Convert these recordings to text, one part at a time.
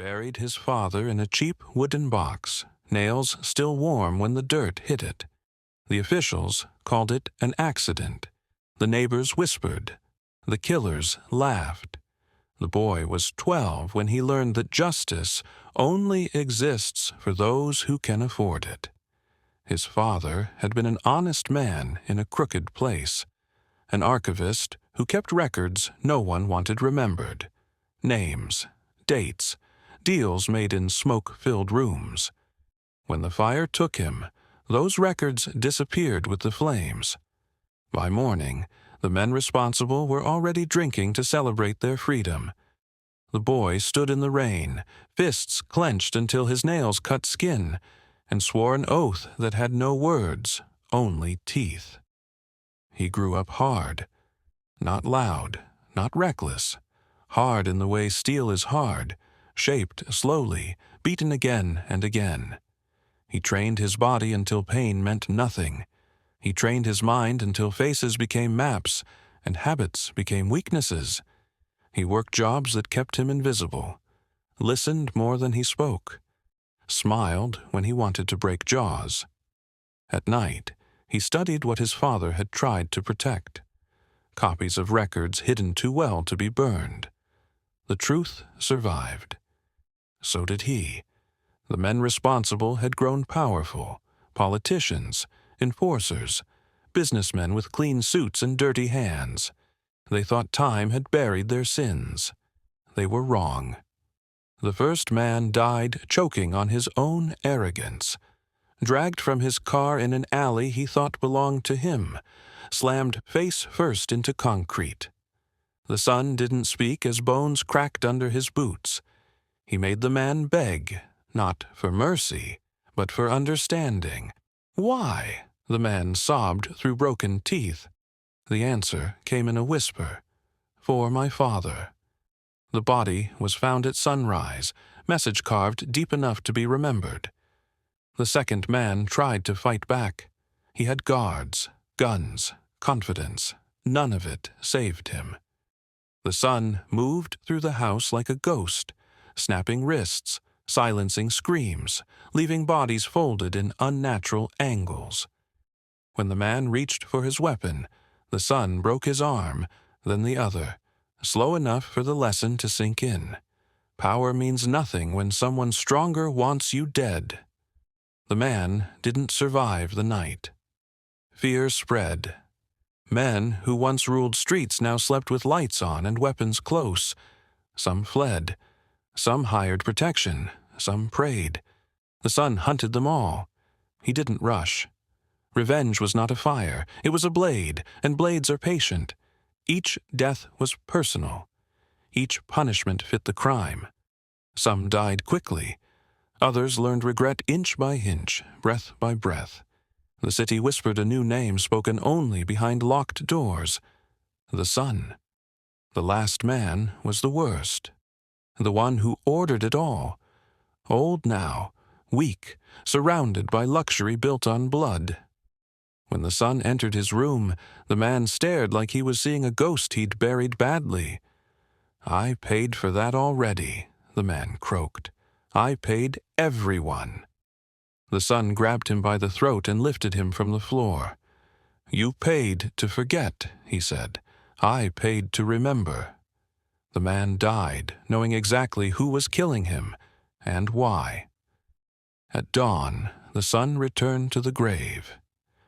buried his father in a cheap wooden box, nails still warm when the dirt hit it. The officials called it an accident. The neighbors whispered. The killers laughed. The boy was 12 when he learned that justice only exists for those who can afford it. His father had been an honest man in a crooked place, an archivist who kept records no one wanted remembered, names, dates, deals made in smoke-filled rooms. When the fire took him, those records disappeared with the flames. By morning, the men responsible were already drinking to celebrate their freedom. The boy stood in the rain, fists clenched until his nails cut skin, and swore an oath that had no words, only teeth. He grew up hard, not loud, not reckless, hard in the way steel is hard, shaped slowly, beaten again and again. He trained his body until pain meant nothing. He trained his mind until faces became maps and habits became weaknesses. He worked jobs that kept him invisible, listened more than he spoke, smiled when he wanted to break jaws. At night, he studied what his father had tried to protect, copies of records hidden too well to be burned. The truth survived. So did he. The men responsible had grown powerful, politicians, enforcers, businessmen with clean suits and dirty hands. They thought time had buried their sins. They were wrong. The first man died choking on his own arrogance, dragged from his car in an alley he thought belonged to him, slammed face first into concrete. The son didn't speak as bones cracked under his boots. He made the man beg, not for mercy, but for understanding. Why? The man sobbed through broken teeth. The answer came in a whisper. For my father. The body was found at sunrise, message carved deep enough to be remembered. The second man tried to fight back. He had guards, guns, confidence. None of it saved him. The son moved through the house like a ghost, snapping wrists, silencing screams, leaving bodies folded in unnatural angles. When the man reached for his weapon, the son broke his arm, then the other, slow enough for the lesson to sink in. Power means nothing when someone stronger wants you dead. The man didn't survive the night. Fear spread. Men who once ruled streets now slept with lights on and weapons close. Some fled. Some hired protection. Some prayed. The son hunted them all. He didn't rush. Revenge was not a fire. It was a blade, and blades are patient. Each death was personal. Each punishment fit the crime. Some died quickly. Others learned regret inch by inch, breath by breath. The city whispered a new name spoken only behind locked doors. The son. The last man was the worst. The one who ordered it all. Old now, weak, surrounded by luxury built on blood. When the son entered his room, the man stared like he was seeing a ghost he'd buried badly. I paid for that already, the man croaked. I paid everyone. The son grabbed him by the throat and lifted him from the floor. You paid to forget, he said. I paid to remember. The man died, knowing exactly who was killing him and why. At dawn, the son returned to the grave.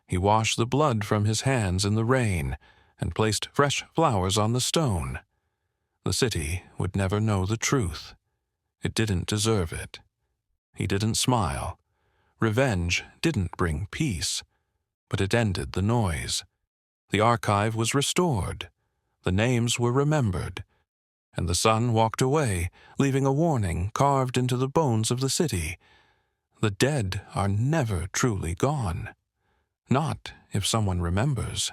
He washed the blood from his hands in the rain and placed fresh flowers on the stone. The city would never know the truth. It didn't deserve it. He didn't smile. Revenge didn't bring peace, but it ended the noise. The archive was restored. The names were remembered. And the son walked away, leaving a warning carved into the bones of the city. The dead are never truly gone. Not if someone remembers.